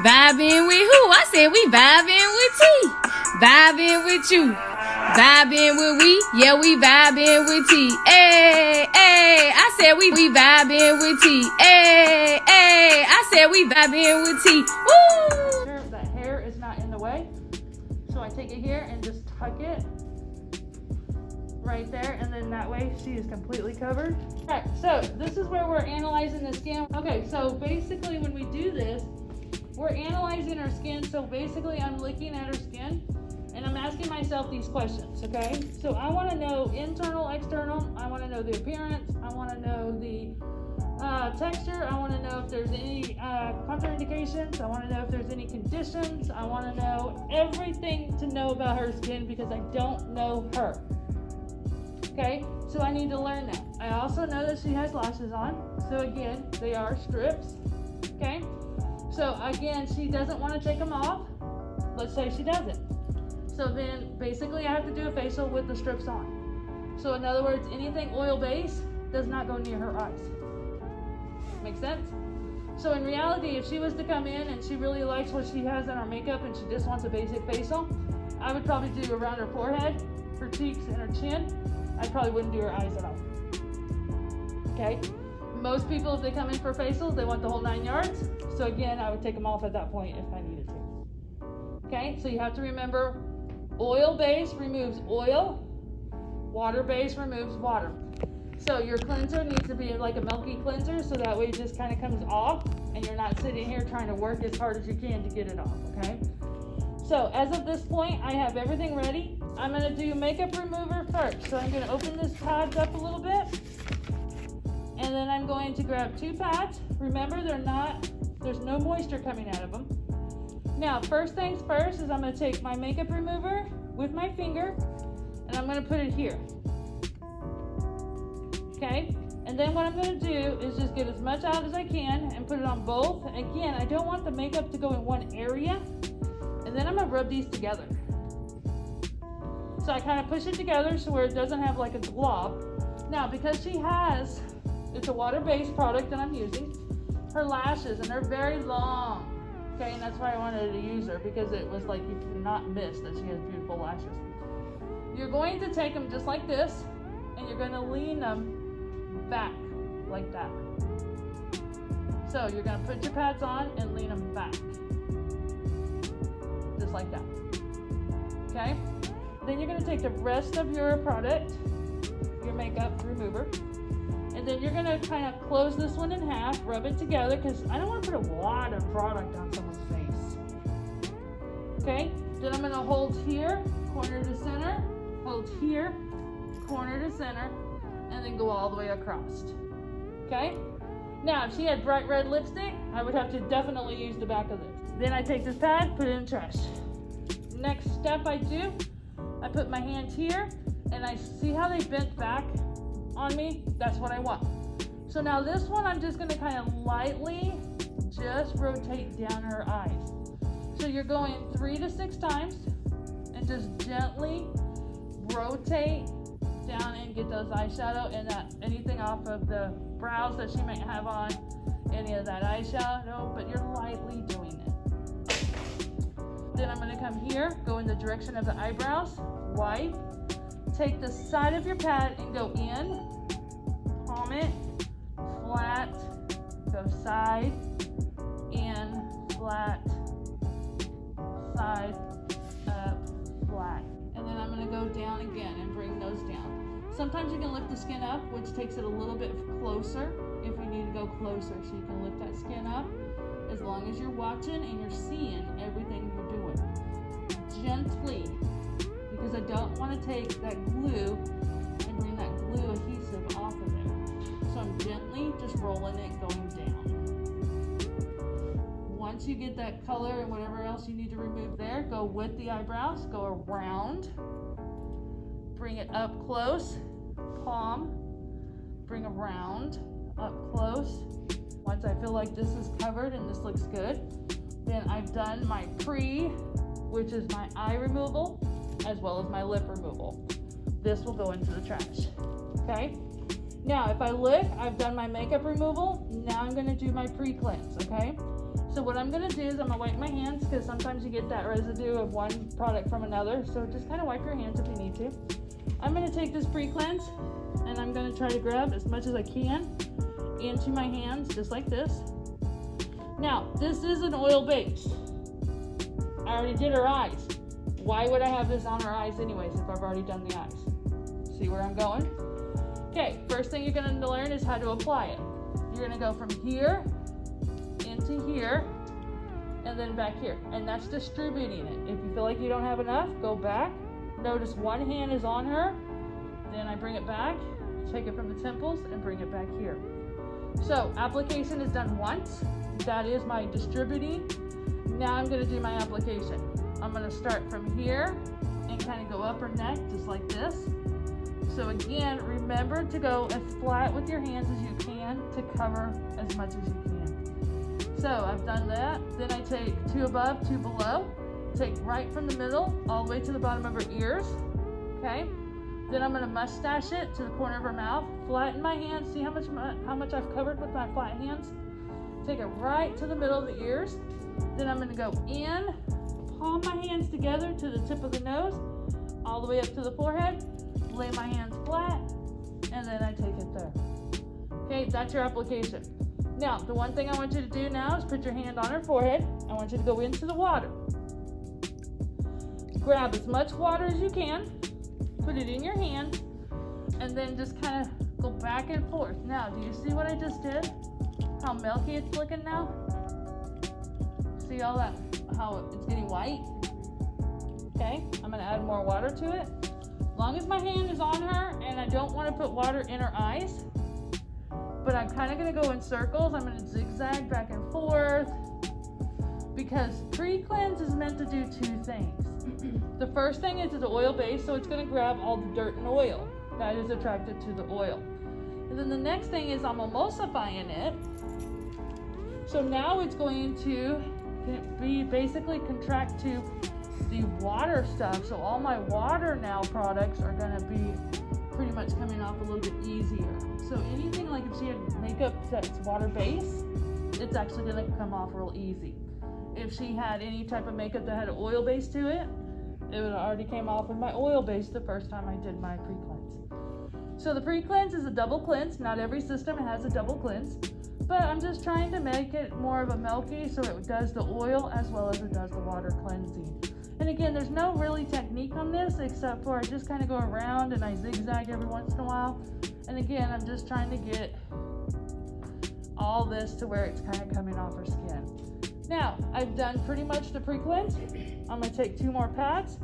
Vibing with who? I said we vibing with T. Vibing with you. Vibing with we. Yeah, we vibing with T. Hey, hey. I said we vibing with T. Hey, hey. I said we vibing with T. Woo! Sure that hair is not in the way. So I take it here and just tuck it right there, and then that way she is completely covered. All right, so this is where we're analyzing the skin. Okay, so basically when we do this, we're analyzing her skin. So basically I'm looking at her skin and I'm asking myself these questions, okay? So I want to know internal, external. I want to know the appearance. I want to know the texture. I want to know if there's any contraindications. I want to know if there's any conditions. I want to know everything to know about her skin because I don't know her. Okay, so I need to learn that. I also know that she has lashes on. So again, they are strips. Okay, so again, she doesn't want to take them off. Let's say she doesn't. So then basically I have to do a facial with the strips on. So in other words, anything oil-based does not go near her eyes. Make sense? So in reality, if she was to come in and she really likes what she has in her makeup and she just wants a basic facial, I would probably do around her forehead, her cheeks, and her chin. I probably wouldn't do her eyes at all. Okay? Most people, if they come in for facials, they want the whole 9 yards. So again, I would take them off at that point if I needed to. Okay? So you have to remember, oil-based removes oil, water-based removes water. So your cleanser needs to be like a milky cleanser, so that way it just kind of comes off and you're not sitting here trying to work as hard as you can to get it off, okay? So as of this point, I have everything ready. I'm going to do makeup remover first. So I'm going to open this pads up a little bit. And then I'm going to grab 2 pads. Remember, there's no moisture coming out of them. Now, first things first is I'm going to take my makeup remover with my finger and I'm going to put it here. Okay? And then what I'm going to do is just get as much out as I can and put it on both. Again, I don't want the makeup to go in one area. And then I'm going to rub these together. So I kind of push it together so where it doesn't have like a glob. Now, because it's a water-based product that I'm using, her lashes, and they're very long. Okay, and that's why I wanted to use her, because it was like you cannot miss that she has beautiful lashes. You're going to take them just like this, and you're going to lean them back like that. So you're going to put your pads on and lean them back. Just like that. Okay? Then you're going to take the rest of your product, your makeup remover, and then you're going to kind of close this one in half, rub it together, because I don't want to put a lot of product on someone's face. Okay? Then I'm going to hold here, corner to center, hold here, corner to center, and then go all the way across. Okay? Now, if she had bright red lipstick, I would have to definitely use the back of this. Then I take this pad, put it in the trash. Next step I do, I put my hand here, and I see how they bent back on me. That's what I want. So now this one, I'm just going to kind of lightly just rotate down her eyes. So you're going 3 to 6 times, and just gently rotate down and get those eyeshadow and anything off of the brows that she might have on, any of that eyeshadow, but you're lightly doing it. Then I'm going to come here, go in the direction of the eyebrows, wipe, take the side of your pad and go in, palm it, flat, go side, in, flat, side, up, flat. And then I'm going to go down again and bring those down. Sometimes you can lift the skin up, which takes it a little bit closer if you need to go closer. So you can lift that skin up as long as you're watching and you're seeing everything you're doing. Gently, because I don't want to take that glue and bring that glue adhesive off of there. So I'm gently just rolling it going down. Once you get that color and whatever else you need to remove there, go with the eyebrows, go around, bring it up close, palm, bring around, up close. Once I feel like this is covered and this looks good, then I've done my which is my eye removal, as well as my lip removal. This will go into the trash, okay? Now, if I look, I've done my makeup removal. Now I'm gonna do my pre-cleanse, okay? So what I'm gonna do is I'm gonna wipe my hands, because sometimes you get that residue of one product from another. So just kind of wipe your hands if you need to. I'm gonna take this pre-cleanse and I'm gonna try to grab as much as I can into my hands, just like this. Now, this is an oil base. I already did her eyes. Why would I have this on her eyes anyways if I've already done the eyes? See where I'm going? Okay, first thing you're gonna learn is how to apply it. You're gonna go from here into here and then back here, and that's distributing it. If you feel like you don't have enough, go back. Notice one hand is on her, then I bring it back, take it from the temples and bring it back here. So application is done once. That is my distributing. Now I'm gonna do my application. I'm gonna start from here and kind of go up her neck just like this. So again, remember to go as flat with your hands as you can to cover as much as you can. So I've done that. Then I take 2 above, 2 below. Take right from the middle all the way to the bottom of her ears. Okay. Then I'm gonna mustache it to the corner of her mouth. Flatten my hands. See how much I've covered with my flat hands? Take it right to the middle of the ears. Then I'm gonna go in, palm my hands together to the tip of the nose, all the way up to the forehead. Lay my hands flat, and then I take it there. Okay, that's your application. Now, the one thing I want you to do now is put your hand on her forehead. I want you to go into the water. Grab as much water as you can, put it in your hand, and then just kind of go back and forth. Now, do you see what I just did? How milky it's looking now? See all that, how it's getting white? Okay, I'm gonna add more water to it. As long as my hand is on her and I don't want to put water in her eyes, but I'm kind of going to go in circles. I'm going to zigzag back and forth because pre-cleanse is meant to do 2 things. The first thing is it's an oil base, so it's going to grab all the dirt and oil that is attracted to the oil. And then the next thing is I'm emulsifying it. So now it's going to be basically contract to the water stuff. So all my water now products are going to be pretty much coming off a little bit easier. So anything like if she had makeup that's water based, it's actually going to come off real easy. If she had any type of makeup that had an oil base to it, it would have already came off with my oil base the first time I did my pre-cleanse. So the pre-cleanse is a double cleanse. Not every system has a double cleanse, but I'm just trying to make it more of a milky so it does the oil as well as it does the water cleansing. And again, there's no really technique on this except for I just kind of go around and I zigzag every once in a while. And again, I'm just trying to get all this to where it's kind of coming off her skin. Now, I've done pretty much the pre-cleanse. I'm going to take 2 more pads.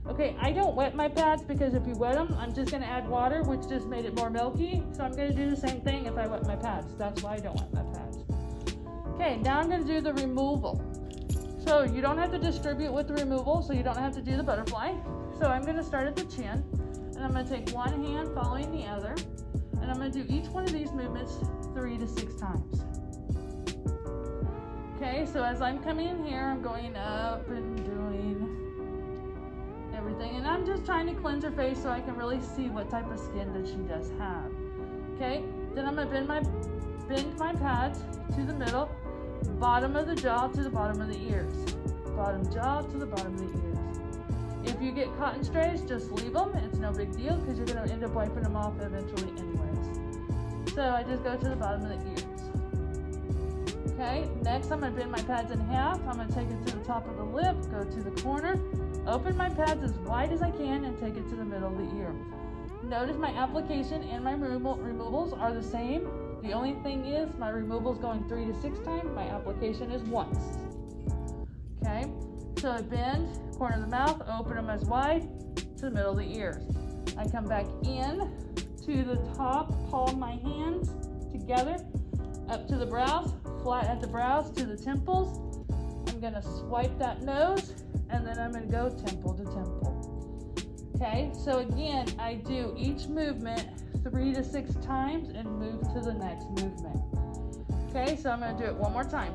Okay, I don't wet my pads because if you wet them, I'm just going to add water, which just made it more milky. So I'm going to do the same thing if I wet my pads. That's why I don't wet my pads. Okay, now I'm going to do the removal. So you don't have to distribute with the removal, so you don't have to do the butterfly. So I'm going to start at the chin, and I'm going to take one hand following the other, and I'm going to do each one of these movements 3 to 6 times. Okay, so as I'm coming in here, I'm going up and doing everything, and I'm just trying to cleanse her face so I can really see what type of skin that she does have. Okay, then I'm going to bend my pads to the middle, bottom of the jaw to the bottom of the ears, bottom jaw to the bottom of the ears. If you get cotton strays, just leave them. It's no big deal because you're going to end up wiping them off eventually anyways. So I just go to the bottom of the ears. Okay, next I'm going to bend my pads in half. I'm going to take it to the top of the lip, go to the corner, open my pads as wide as I can, and take it to the middle of the ear. Notice my application and my removals are the same. The only thing is my removal is going 3 to 6 times. My application is once. Okay, so I bend, corner of the mouth, open them as wide to the middle of the ears. I come back in to the top, palm my hands together, up to the brows, flat at the brows to the temples. I'm going to swipe that nose, and then I'm going to go temple to temple. Okay, so again, I do each movement 3 to 6 times and move to the next movement. Okay, so I'm going to do it one more time.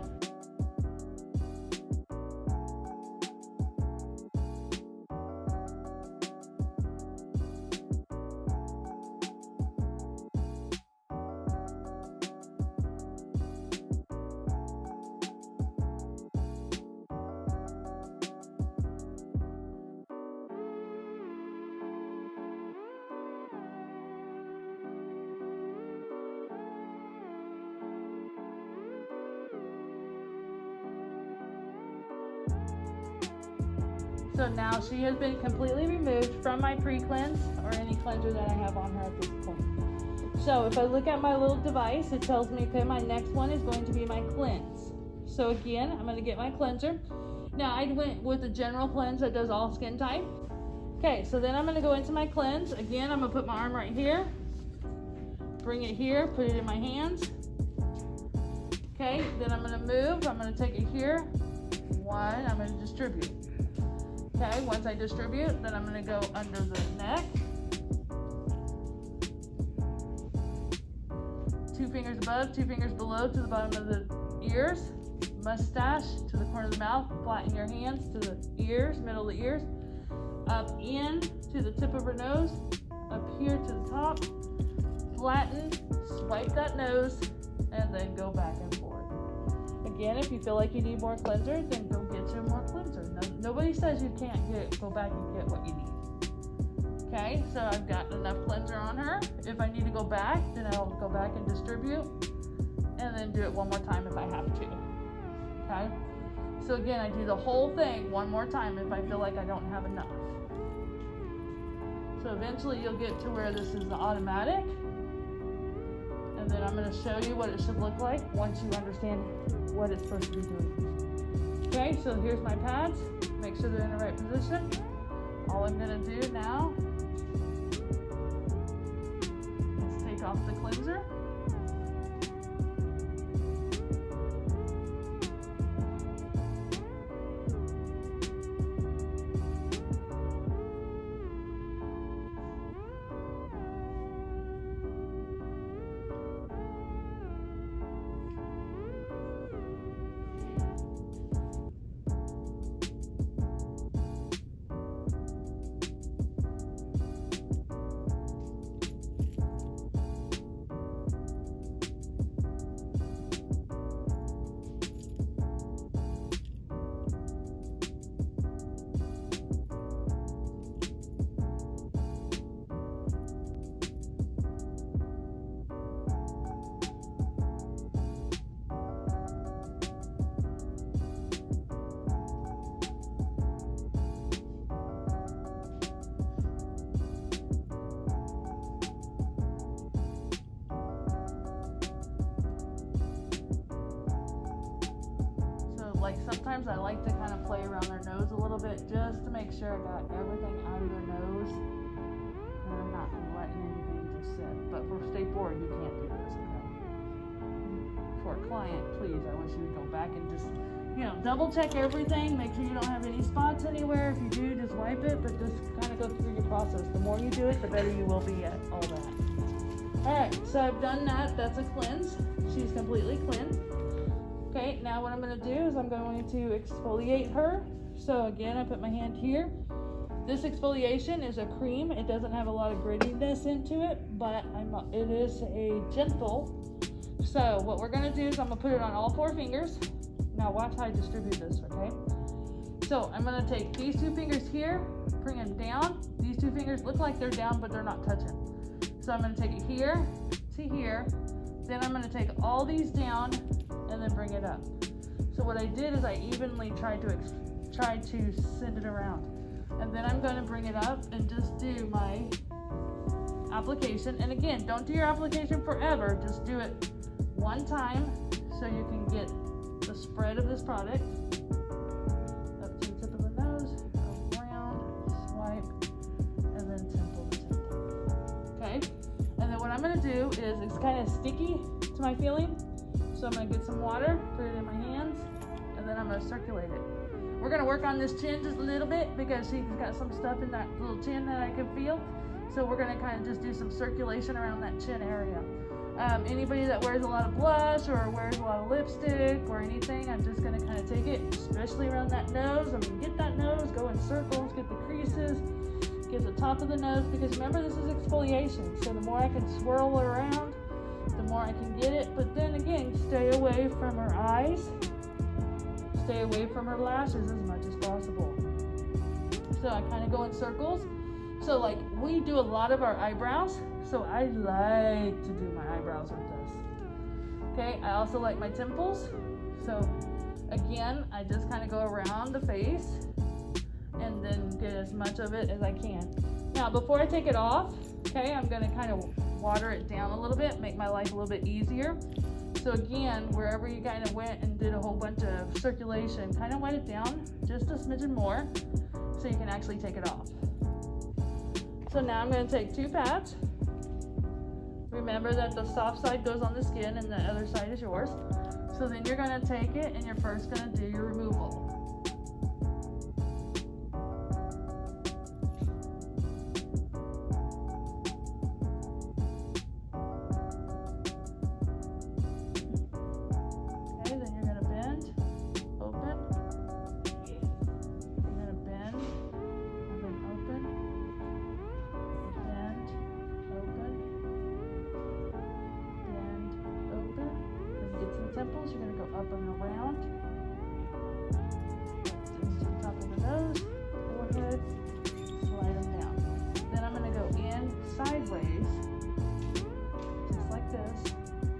So now she has been completely removed from my pre-cleanse or any cleanser that I have on her at this point. So if I look at my little device, it tells me, okay, my next one is going to be my cleanse. So again, I'm going to get my cleanser. Now I went with the general cleanse that does all skin type. Okay, so then I'm going to go into my cleanse. Again, I'm going to put my arm right here. Bring it here, put it in my hands. Okay, then I'm going to move. I'm going to take it here. One, I'm going to distribute. Okay, once I distribute, then I'm going to go under the neck. 2 fingers above, 2 fingers below to the bottom of the ears. Mustache to the corner of the mouth. Flatten your hands to the ears, middle of the ears. Up in to the tip of her nose. Up here to the top. Flatten, swipe that nose, and then go back and forth. Again, if you feel like you need more cleanser, then go get you more cleanser. Nobody says you can't go back and get what you need. Okay, so I've got enough cleanser on her. If I need to go back, then I'll go back and distribute, and then do it one more time if I have to. Okay, so again, I do the whole thing one more time if I feel like I don't have enough. So eventually you'll get to where this is the automatic. And then I'm going to show you what it should look like once you understand what it's supposed to be doing. Okay, so here's my pads. Make sure they're in the right position. All I'm going to do now is take off the cleanser. Like sometimes I like to kind of play around their nose a little bit just to make sure I got everything out of their nose. And I'm not letting anything just sit. But for stay forward, you can't do this, okay? For a client, please, I wish you would go back and just, double check everything. Make sure you don't have any spots anywhere. If you do, just wipe it, but just kind of go through your process. The more you do it, the better you will be at all that. All right, so I've done that. That's a cleanse. She's completely cleansed. Okay, now what I'm going to do is I'm going to exfoliate her. So again, I put my hand here. This exfoliation is a cream. It doesn't have a lot of grittiness into it, but it is a gentle. So what we're going to do is I'm going to put it on all 4 fingers. Now watch how I distribute this, okay? So I'm going to take these 2 fingers here, bring them down. These 2 fingers look like they're down, but they're not touching. So I'm going to take it here to here. Then I'm going to take all these down and then bring it up. So what I did is I evenly tried to send it around. And then I'm going to bring it up and just do my application. And again, don't do your application forever. Just do it one time so you can get the spread of this product. Up to the tip of the nose, go around, swipe, and then temple to temple. Okay? And then what I'm going to do is, it's kind of sticky to my feeling. So I'm going to get some water, put it in my hands, and then I'm going to circulate it. We're going to work on this chin just a little bit because she's got some stuff in that little chin that I can feel. So we're going to kind of just do some circulation around that chin area. Anybody that wears a lot of blush or wears a lot of lipstick or anything, I'm just going to kind of take it, especially around that nose. I'm going to get that nose, go in circles, get the creases, get the top of the nose, because remember, this is exfoliation. So the more I can swirl it around, the more I can get it. But then again, stay away from her eyes, stay away from her lashes as much as possible. So I kind of go in circles. So like we do a lot of our eyebrows, so I like to do my eyebrows with this. Okay, I also like my temples. So again, I just kind of go around the face and then get as much of it as I can. Now, before I take it off, okay, I'm gonna kind of water it down a little bit, make my life a little bit easier. So again, wherever you kind of went and did a whole bunch of circulation, kind of wet it down just a smidgen more so you can actually take it off. So now I'm going to take 2 pads. Remember that the soft side goes on the skin and the other side is yours. So then you're going to take it and you're first going to do your removal. Temples, you're going to go up and around to the top of the nose, forehead, slide them down. Then I'm going to go in sideways, just like this,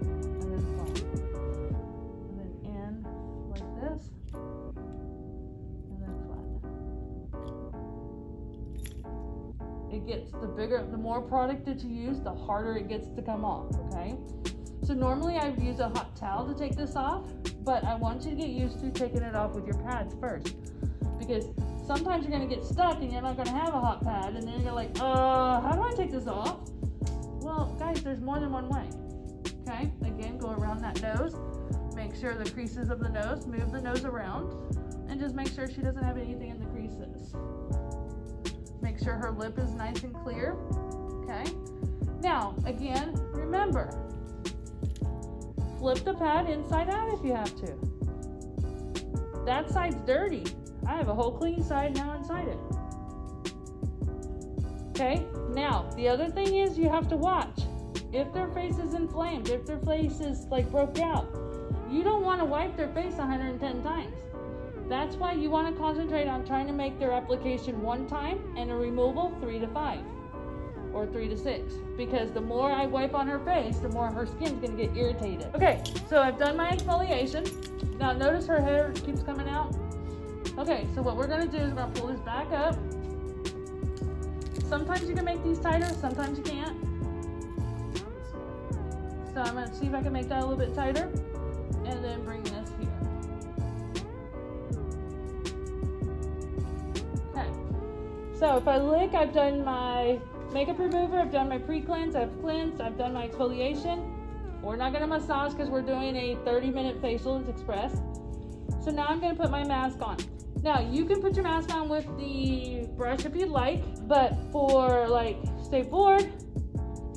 and then flat. And then in like this, and then flat. It gets the more product that you use, the harder it gets to come off, okay? So normally I use a hot towel to take this off, but I want you to get used to taking it off with your pads first, because sometimes you're going to get stuck and you're not going to have a hot pad, and then you're like, how do I take this off? Well, guys, there's more than one way. Okay, again, go around that nose, make sure the creases of the nose, move the nose around, and just make sure she doesn't have anything in the creases. Make sure her lip is nice and clear. Okay, now again, remember, flip the pad inside out if you have to. That side's dirty. I have a whole clean side now inside it. Okay, now the other thing is you have to watch. If their face is inflamed, if their face is like broke out, you don't want to wipe their face 110 times. That's why you want to concentrate on trying to make their application 1 time and a removal 3 to 5. Or 3 to 6, because the more I wipe on her face, the more her skin's gonna get irritated. Okay, so I've done my exfoliation. Now notice her hair keeps coming out. Okay, so what we're gonna do is we're gonna pull this back up. Sometimes you can make these tighter, sometimes you can't. So I'm gonna see if I can make that a little bit tighter, and then bring this here. Okay, so if I lick, I've done my makeup remover, I've done my pre-cleanse, I've cleansed, I've done my exfoliation. We're not gonna massage because we're doing a 30-minute facial, it's express. So now I'm gonna put my mask on. Now you can put your mask on with the brush if you'd like, but for like stay bored,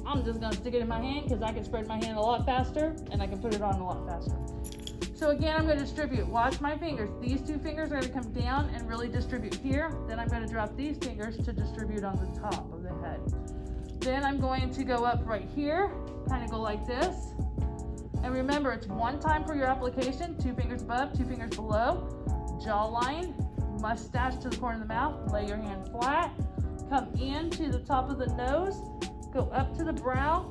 I'm just gonna stick it in my hand because I can spread my hand a lot faster and I can put it on a lot faster. So again, I'm going to distribute. Watch my fingers. These 2 fingers are going to come down and really distribute here. Then I'm going to drop these fingers to distribute on the top of the head. Then I'm going to go up right here, kind of go like this. And remember, it's 1 time for your application, 2 fingers above, 2 fingers below. Jawline, mustache to the corner of the mouth. Lay your hand flat. Come in to the top of the nose. Go up to the brow.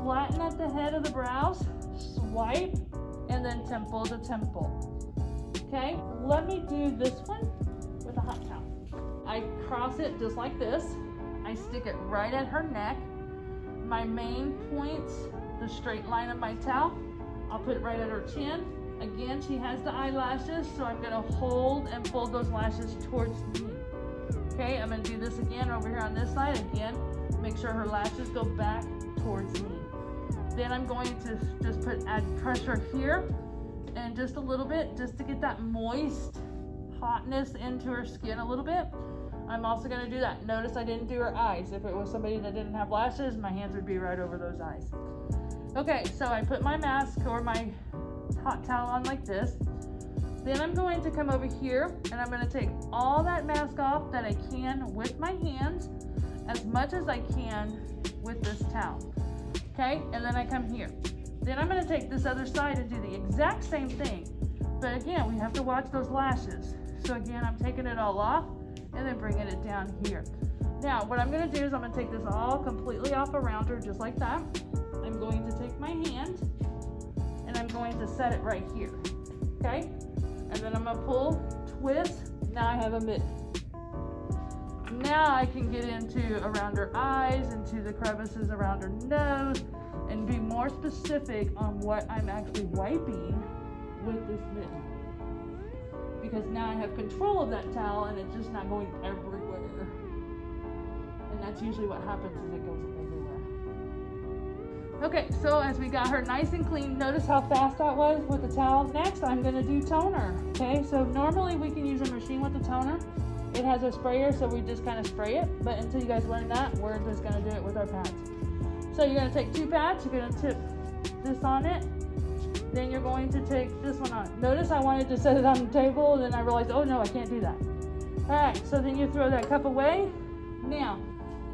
Flatten at the head of the brows. Swipe. And then temple to temple. Okay, let me do this one with a hot towel. I cross it just like this. I stick it right at her neck. My main points, the straight line of my towel. I'll put it right at her chin. Again, she has the eyelashes, so I'm gonna hold and fold those lashes towards me. Okay, I'm gonna do this again over here on this side. Again, make sure her lashes go back towards me. Then I'm going to just add pressure here and just a little bit, just to get that moist hotness into her skin a little bit. I'm also going to do that. Notice I didn't do her eyes. If it was somebody that didn't have lashes, my hands would be right over those eyes. Okay, so I put my mask or my hot towel on like this. Then I'm going to come over here and I'm going to take all that mask off that I can with my hands, as much as I can with this towel. Okay, and then I come here. Then I'm going to take this other side and do the exact same thing. But again, we have to watch those lashes. So again, I'm taking it all off and then bringing it down here. Now, what I'm going to do is I'm going to take this all completely off around her, just like that. I'm going to take my hand and I'm going to set it right here. Okay, and then I'm going to pull, twist. Now I have a mitten. now I can get into around her eyes, into the crevices around her nose, and be more specific on what I'm actually wiping with this mitten. Because now I have control of that towel and it's just not going everywhere. And that's usually what happens, is it goes everywhere. Okay, so as we got her nice and clean, notice how fast that was with the towel. Next, I'm gonna do toner. Okay, so normally we can use a machine with the toner. It has a sprayer, so we just kind of spray it. But until you guys learn that, we're just gonna do it with our pads. So you're gonna take 2 pads, you're gonna tip this on it. Then you're going to take this one on. Notice I wanted to set it on the table, and then I realized, oh no, I can't do that. All right, so then you throw that cup away. Now,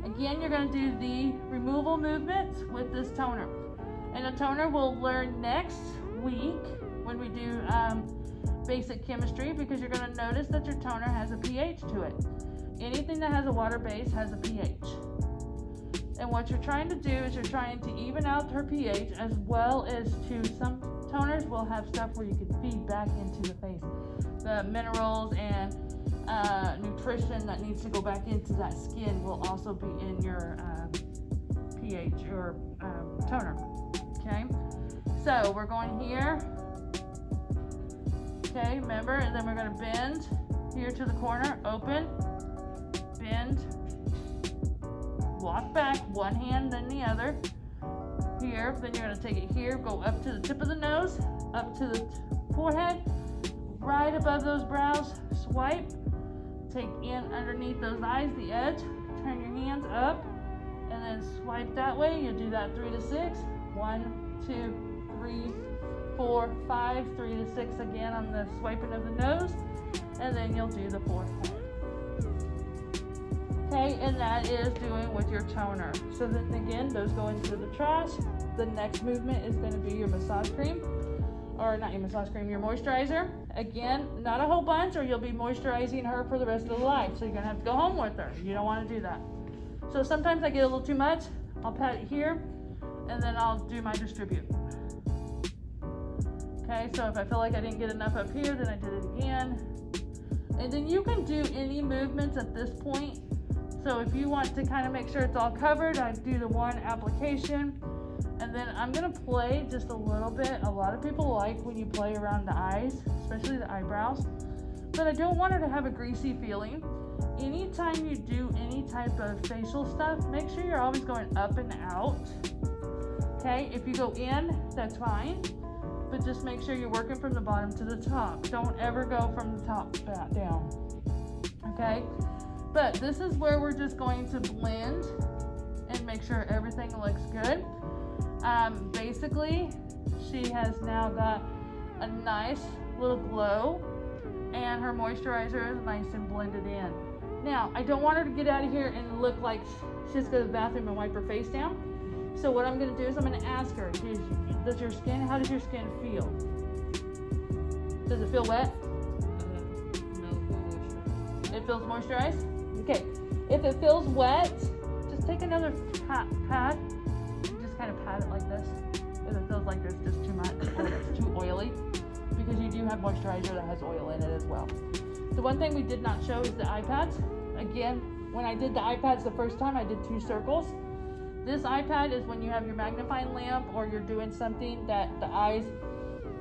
again, you're gonna do the removal movements with this toner. And the toner we'll learn next week when we do basic chemistry, because you're gonna notice that your toner has a pH to it. Anything that has a water base has a pH. And what you're trying to do is you're trying to even out her pH, as well as to some toners will have stuff where you can feed back into the face. The minerals and nutrition that needs to go back into that skin will also be in your pH or toner. Okay, so we're going here. Okay, remember, and then we're going to bend here to the corner, open, bend, walk back, one hand then the other. Here, then you're going to take it here, go up to the tip of the nose, up to the forehead, right above those brows, swipe, take in underneath those eyes, the edge, turn your hands up, and then swipe that way. You do that 3 to 6. 1, 2, 3, 4, 5, 3 to 6 again on the swiping of the nose, and then you'll do the fourth head. Okay, and that is doing with your toner. So then again, those go into the trash. The next movement is going to be your massage cream, or not your massage cream, your moisturizer. Again, not a whole bunch, or you'll be moisturizing her for the rest of the life. So you're going to have to go home with her. You don't want to do that. So sometimes I get a little too much. I'll pat it here, and then I'll do my distribute. Okay, so if I feel like I didn't get enough up here, then I did it again. And then you can do any movements at this point. So if you want to kind of make sure it's all covered, I do the one application, and then I'm gonna play just a little bit. A lot of people like when you play around the eyes, especially the eyebrows, but I don't want her to have a greasy feeling. Anytime you do any type of facial stuff, make sure you're always going up and out. Okay, if you go in, that's fine, but just make sure you're working from the bottom to the top. Don't ever go from the top back down. Okay, but this is where we're just going to blend and make sure everything looks good. Basically, she has now got a nice little glow, and her moisturizer is nice and blended in. Now, I don't want her to get out of here and look like she has to go to the bathroom and wipe her face down. So what I'm going to do is I'm going to ask her, how does your skin feel? Does it feel wet? No. It feels moisturized? Okay. If it feels wet, just take another pad and just kind of pat it like this. If it feels like there's just too much or it's too oily, because you do have moisturizer that has oil in it as well. The one thing we did not show is the iPads. Again, when I did the iPads the first time, I did 2 circles. This iPad is when you have your magnifying lamp or you're doing something that the eyes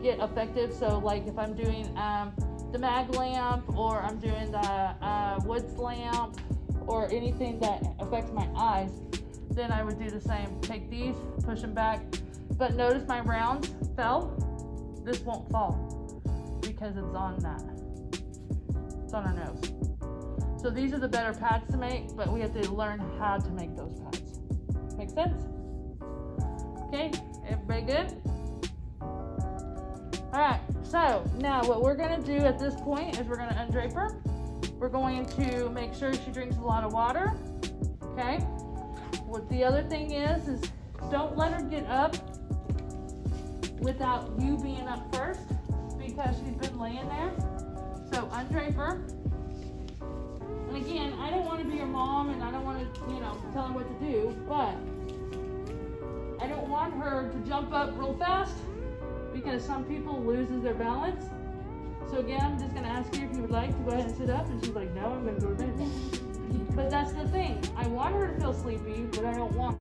get affected. So like if I'm doing the mag lamp, or I'm doing the woods lamp, or anything that affects my eyes, then I would do the same. Take these, push them back. But notice my rounds fell. This won't fall because it's on that. It's on our nose. So these are the better pads to make, but we have to learn how to make those pads. Make sense? Okay, everybody good? All right, so now what we're gonna do at this point is we're gonna undrape her. We're going to make sure she drinks a lot of water, okay? What the other thing is don't let her get up without you being up first, because she's been laying there. So undrape her. And again, I don't want to be your mom, and I don't want to, tell her what to do, but I don't want her to jump up real fast, because some people loses their balance. So again, I'm just going to ask you if you would like to go ahead and sit up, and she's like, no, I'm going to go to bed. But that's the thing. I want her to feel sleepy, but I don't want